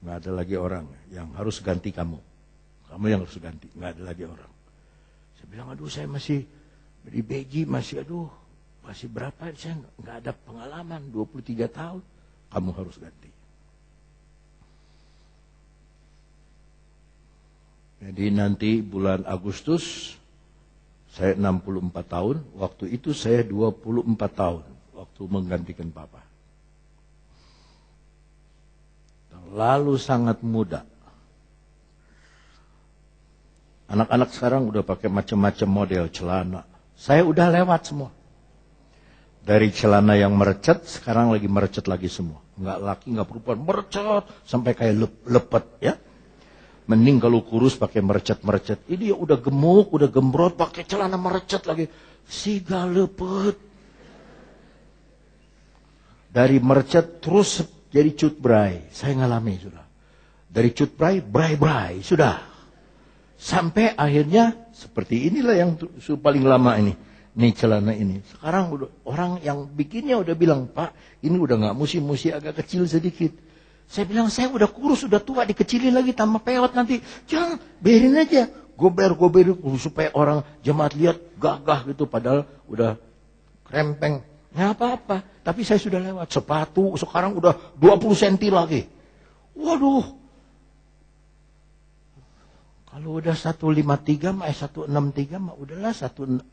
Nggak ada lagi orang yang harus ganti kamu. Kamu yang harus ganti, nggak ada lagi orang. Saya bilang, aduh saya masih di BJ, masih berapa, saya nggak ada pengalaman, 23 tahun. Kamu harus ganti. Jadi nanti bulan Agustus, saya 64 tahun, waktu itu saya 24 tahun, waktu menggantikan Papa. Lalu sangat muda. Anak-anak sekarang udah pakai macam-macam model celana. Saya udah lewat semua. Dari celana yang merecet, sekarang lagi merecet lagi semua. Nggak laki, nggak perempuan, merecet sampai kayak lepet ya. Mending kalau kurus pakai merecet-merecet. Ini ya udah gemuk, udah gembrot, pakai celana merecet lagi. Siga lepet. Dari merecet terus jadi cutbray. Saya ngalami sudah. Dari cutbray, bray-bray. Sudah. Sampai akhirnya seperti inilah yang paling lama ini. Ini celana ini. Sekarang udah, orang yang bikinnya udah bilang, Pak, ini udah gak musim agak kecil sedikit. Saya bilang, saya udah kurus, udah tua, dikecilin lagi tambah pewot nanti. Jangan, biarin aja. Gober supaya orang jemaat lihat gagah gitu. Padahal udah krempeng. Nggak apa-apa. Tapi saya sudah lewat. Sepatu sekarang udah 20 cm lagi. Waduh. Kalau udah 153 mah 163 mah udahlah 153.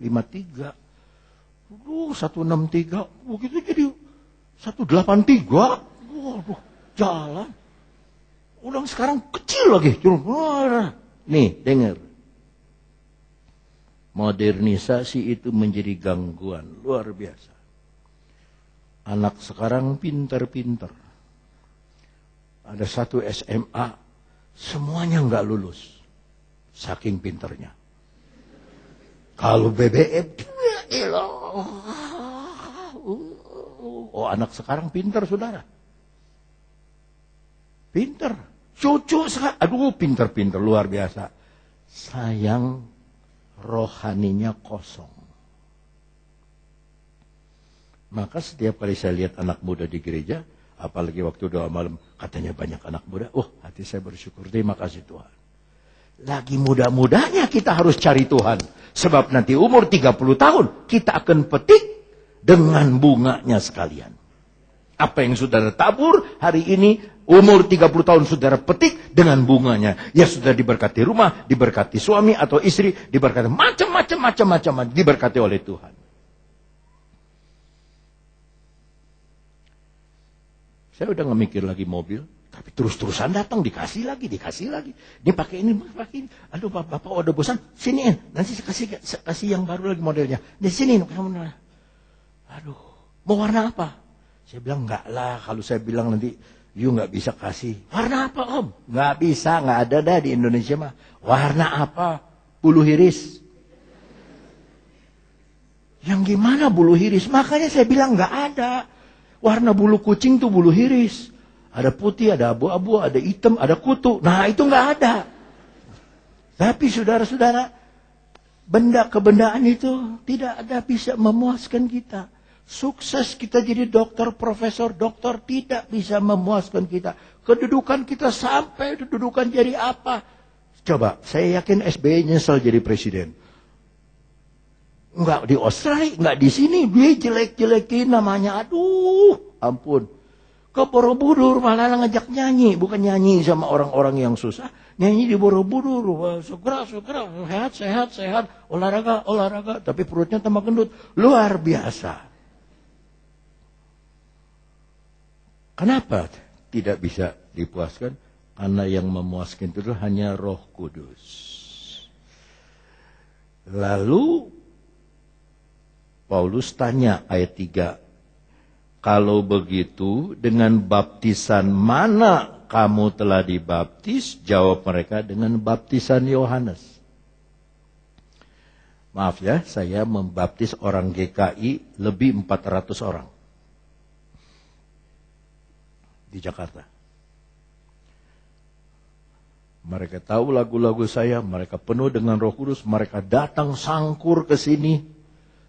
Waduh, 163 begitu jadi 183. Waduh, jalan. Udah sekarang kecil lagi. Nih, dengar. Modernisasi itu menjadi gangguan luar biasa. Anak sekarang pintar-pintar. Ada satu SMA, semuanya nggak lulus. Saking pinternya. Kalau BBM, oh anak sekarang pintar saudara. Pintar. Cucu sekarang, aduh pintar-pintar luar biasa. Sayang rohaninya kosong. Maka setiap kali saya lihat anak muda di gereja, apalagi waktu doa malam, katanya banyak anak muda. Hati saya bersyukur, terima kasih Tuhan. Lagi muda-mudanya kita harus cari Tuhan. Sebab nanti umur 30 tahun kita akan petik dengan bunganya sekalian. Apa yang saudara tabur hari ini, umur 30 tahun saudara petik dengan bunganya. Ya sudah diberkati rumah, diberkati suami atau istri, diberkati macam-macam, diberkati oleh Tuhan. Saya udah gak mikir lagi mobil. Tapi terus-terusan datang, dikasih lagi. Dia pakai ini. Aduh, bapak udah bosan, siniin. Nanti saya kasih yang baru lagi modelnya. Di sini. Aduh, mau warna apa? Saya bilang, enggak lah. Kalau saya bilang nanti, you nggak bisa kasih. Warna apa om? Nggak bisa, nggak ada dah di Indonesia mah. Warna apa? Bulu hiris. Yang gimana bulu hiris? Makanya saya bilang nggak ada. Warna bulu kucing tuh bulu hiris. Ada putih, ada abu-abu, ada hitam, ada kutu. Nah itu nggak ada. Tapi saudara-saudara, benda kebendaan itu tidak ada bisa memuaskan kita. Sukses kita jadi dokter, profesor, dokter tidak bisa memuaskan kita. Kedudukan kita sampai kedudukan jadi apa? Coba, saya yakin SBY nyesel jadi presiden. Enggak di Australia, enggak di sini, dia jelek-jelekin namanya. Aduh, ampun. Ke Borobudur malah ngajak nyanyi, bukan nyanyi sama orang-orang yang susah, nyanyi di Borobudur, segera, sehat, olahraga, tapi perutnya tambah gendut, luar biasa. Kenapa tidak bisa dipuaskan? Karena yang memuaskan itu hanya Roh Kudus. Lalu Paulus tanya ayat 3. Kalau begitu, dengan baptisan mana kamu telah dibaptis? Jawab mereka, dengan baptisan Yohanes. Maaf ya, saya membaptis orang GKI lebih 400 orang. Di Jakarta. Mereka tahu lagu-lagu saya, mereka penuh dengan Roh Kudus, mereka datang sangkur ke sini.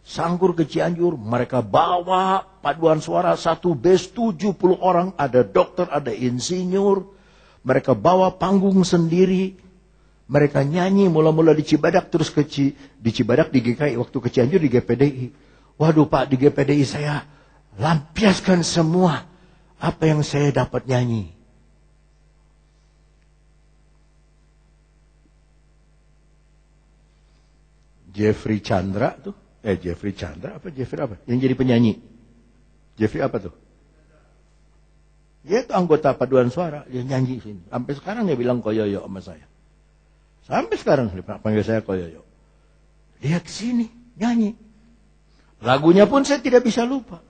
Sangkur ke Cianjur, mereka bawa paduan suara satu base 70 orang, ada dokter, ada insinyur. Mereka bawa panggung sendiri. Mereka nyanyi mula-mula di Cibadak, terus di Cibadak, di GKI, waktu ke Cianjur di GPDI. Waduh Pak, di GPDI saya lampiaskan semua apa yang saya dapat nyanyi. Jeffrey Chandra tuh, Jeffrey Chandra apa Jeffrey apa? Yang jadi penyanyi. Jeffrey apa tuh? Dia tuh anggota paduan suara, dia nyanyi sini. Sampai sekarang dia bilang koyoyo sama saya. Sampai sekarang dia panggil saya koyoyo. Dia kesini nyanyi. Lagunya pun saya tidak bisa lupa.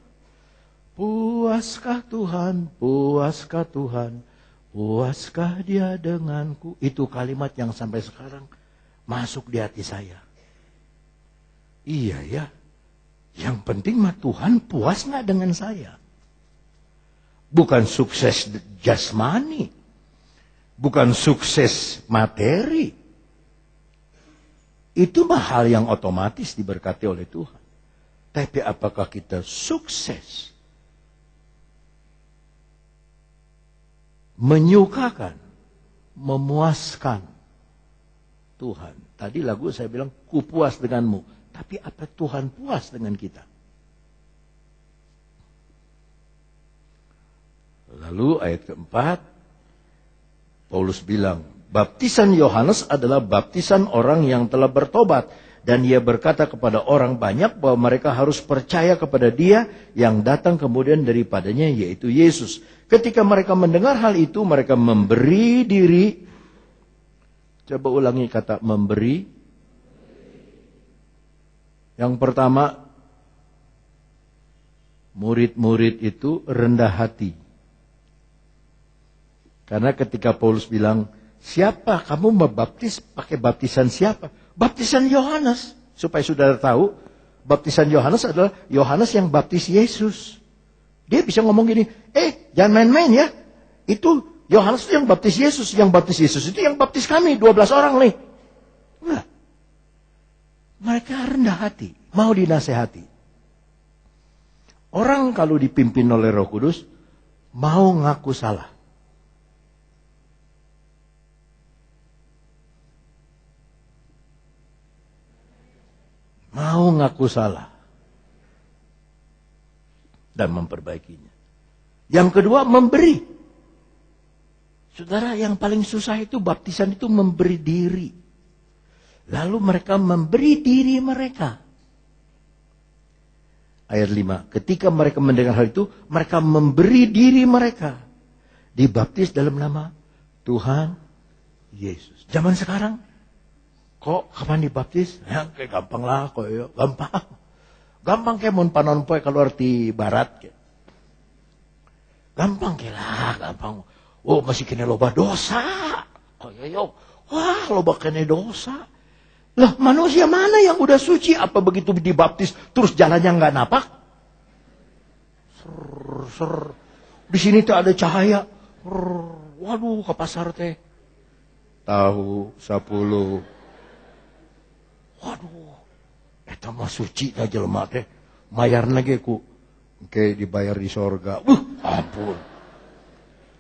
Puaskah Tuhan, puaskah Tuhan, puaskah Dia denganku. Itu kalimat yang sampai sekarang masuk di hati saya. Iya ya, yang penting mah Tuhan puas gak dengan saya. Bukan sukses jasmani, bukan sukses materi. Itu mah hal yang otomatis diberkati oleh Tuhan. Tapi apakah kita sukses menyukakan, memuaskan Tuhan? Tadi lagu saya bilang, ku puas denganmu. Tapi apa Tuhan puas dengan kita? Lalu ayat keempat, Paulus bilang, baptisan Yohanes adalah baptisan orang yang telah bertobat. Dan ia berkata kepada orang banyak bahwa mereka harus percaya kepada Dia yang datang kemudian daripadanya, yaitu Yesus. Ketika mereka mendengar hal itu, mereka memberi diri. Coba ulangi kata memberi. Yang pertama, murid-murid itu rendah hati. Karena ketika Paulus bilang, siapa kamu membaptis pakai baptisan siapa? Baptisan Yohanes. Supaya saudara tahu, baptisan Yohanes adalah Yohanes yang baptis Yesus. Dia bisa ngomong gini, jangan main-main ya. Itu Yohanes itu yang baptis Yesus. Yang baptis Yesus itu yang baptis kami, 12 orang nih. Nah, mereka rendah hati, mau dinasehati. Orang kalau dipimpin oleh Roh Kudus, mau ngaku salah. Mau ngaku salah. Dan memperbaikinya. Yang kedua, memberi. Saudara, yang paling susah itu baptisan itu memberi diri. Lalu mereka memberi diri mereka. Ayat 5. Ketika mereka mendengar hal itu, mereka memberi diri mereka. Dibaptis dalam nama Tuhan Yesus. Zaman sekarang, kok kapan dibaptis? Ya, kayak gampang lah, kok ya, gampang. Gampang kayak mun panon poe keluar di barat. Gampang kayak lah, gampang. Oh, masih kena loba dosa. Kok ya, wah, loba kena dosa. Lah, manusia mana yang udah suci? Apa begitu dibaptis terus jalannya nggak napak? Ser. Di sini tuh ada cahaya. Waduh, ke pasar teh. Tahu 10. Waduh, eta mah suci na jelema teh. Mayarna ge ku engke dibayar di sorga. Ampun.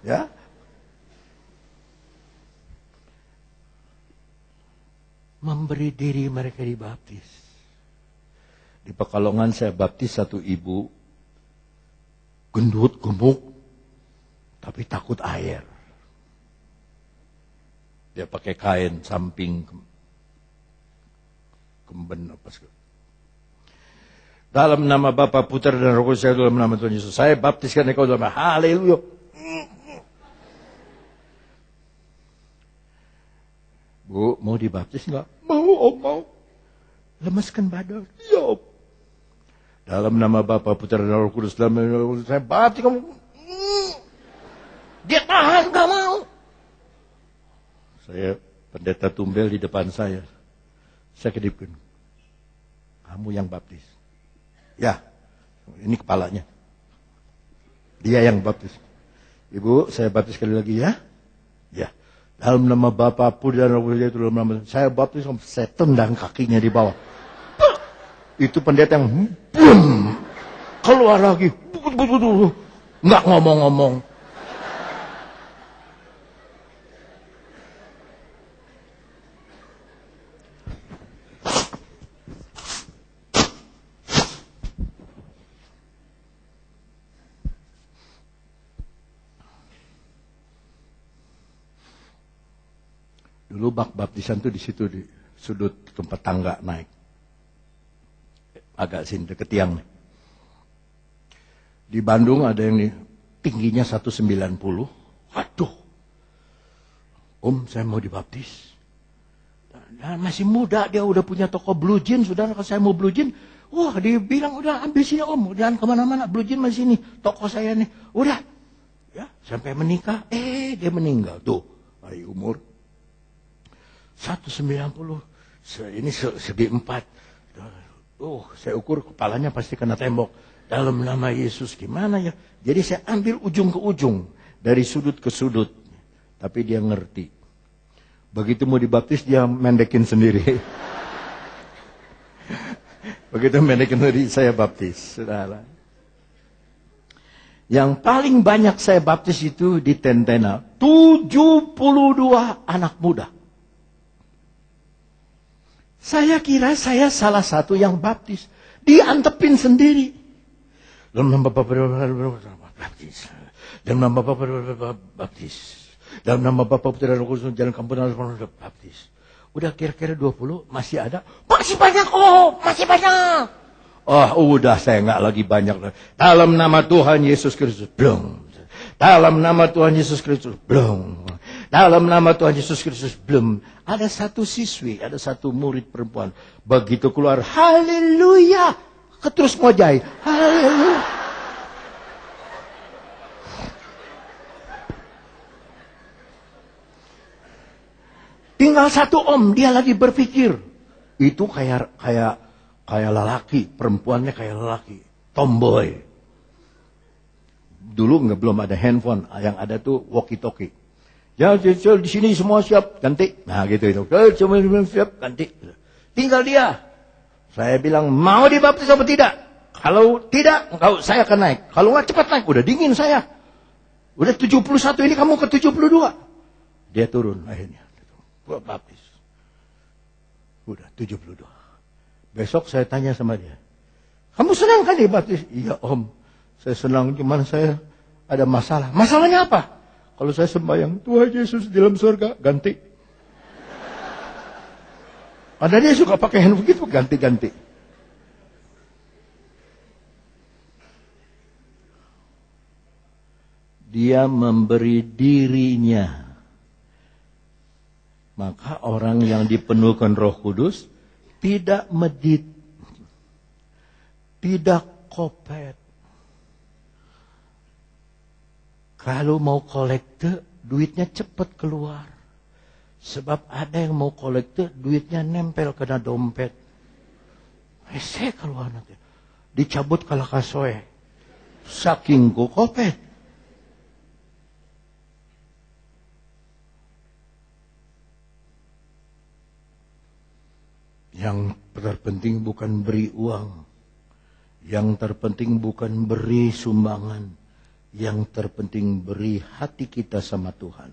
Ya. Memberi diri mereka dibaptis. Di Pekalongan saya baptis satu ibu. Gendut, gemuk. Tapi takut air. Dia pakai kain samping. Kemben apa segala. Dalam nama Bapa, Putra dan Roh Kudus, dalam nama Tuhan Yesus. Saya baptiskan engkau dalam nama. Haleluya. Bu, mau dibaptis enggak? Mau, Om, mau. Lemeskan badan. Ya, Om. Dalam nama Bapa, Putra dan Roh Kudus, dalam nama Roh Kudus, saya baptis kamu. Dia tahan, enggak mau. Saya pendeta tumbel di depan saya. Saya kedipkan. Kamu yang baptis. Ya, ini kepalanya. Dia yang baptis. Ibu, saya baptis sekali lagi ya. Ya. Dalam nama Bapa, Putra dan Roh Kudus, itu dalam nama saya baptis, saya tendang kakinya di bawah. Itu pendeta yang boom, keluar lagi. Nggak ngomong-ngomong. Dulu bak baptisan tuh di situ di sudut tempat tangga naik. Agak sini deket tiang. Di Bandung ada yang tingginya 190. Waduh. Om, saya mau dibaptis. Nah, masih muda, dia udah punya toko blue jean. Saudara, kalau saya mau blue jean, wah, dia bilang, udah ambil sini om, jangan kemana-mana, blue jean masih sini, toko saya nih. Udah, ya sampai menikah, dia meninggal. Tuh, hari umur 190, ini segi 4. Saya ukur kepalanya pasti kena tembok. Dalam nama Yesus, gimana ya? Jadi saya ambil ujung ke ujung, dari sudut ke sudut. Tapi dia ngerti. Begitu mau dibaptis, dia mendekin sendiri. Begitu mendekin sendiri, saya baptis. Saudara. Yang paling banyak saya baptis itu di Tentena. 72 anak muda. Saya kira saya salah satu yang baptis. Diantepin sendiri. Dalam nama Bapa baptis. Dalam nama Bapa baptis. Dalam nama Bapa Putra dan Roh Kudus jalan kampunan baptis. Udah kira-kira 20, masih ada. Masih banyak, masih banyak. Udah saya nggak lagi banyak. Dalam nama Tuhan Yesus Kristus, belum. Dalam nama Tuhan Yesus Kristus, belum. Dalam nama Tuhan Yesus Kristus, belum. Ada satu siswi, ada satu murid perempuan. Begitu keluar, haleluya. Terus ngojai, haleluya. Tinggal satu om, dia lagi berpikir. Itu kayak lelaki, perempuannya kayak lelaki, tomboy. Dulu belum ada handphone, yang ada tuh walkie-talkie. Ya, di sini semua siap, ganti. Nah, gitu itu. Semua siap, ganti. Tinggal dia. Saya bilang, mau dibaptis atau tidak? Kalau tidak, saya akan naik. Kalau nggak cepat naik, udah dingin saya. Udah 71 ini kamu ke 72. Dia turun akhirnya. Baptis. Udah 72. Besok saya tanya sama dia. Kamu senang kan dibaptis? Iya om. Saya senang, cuman saya ada masalah. Masalahnya apa? Kalau saya sembahyang, Tuhan Yesus di dalam surga, ganti. Ada dia suka pakai handphone begitu, ganti-ganti. Dia memberi dirinya. Maka orang yang dipenuhkan Roh Kudus tidak medit, tidak kopet. Kalau mau kolekte, duitnya cepat keluar. Sebab ada yang mau kolekte, duitnya nempel kena dompet. Saya keluar nanti. Dicabut kalakasoe. Saking ku kopet. Yang terpenting bukan beri uang. Yang terpenting bukan beri sumbangan. Yang terpenting beri hati kita sama Tuhan.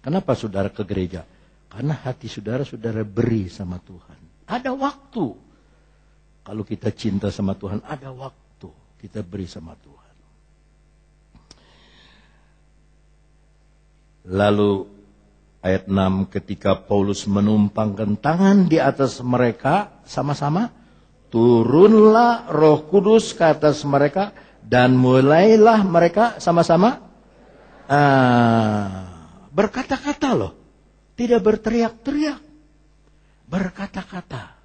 Kenapa saudara ke gereja? Karena hati saudara beri sama Tuhan. Ada waktu. Kalau kita cinta sama Tuhan, ada waktu kita beri sama Tuhan. Lalu ayat 6, ketika Paulus menumpangkan tangan di atas mereka sama-sama, turunlah Roh Kudus ke atas mereka dan mulailah mereka sama-sama berkata-kata loh. Tidak berteriak-teriak. Berkata-kata.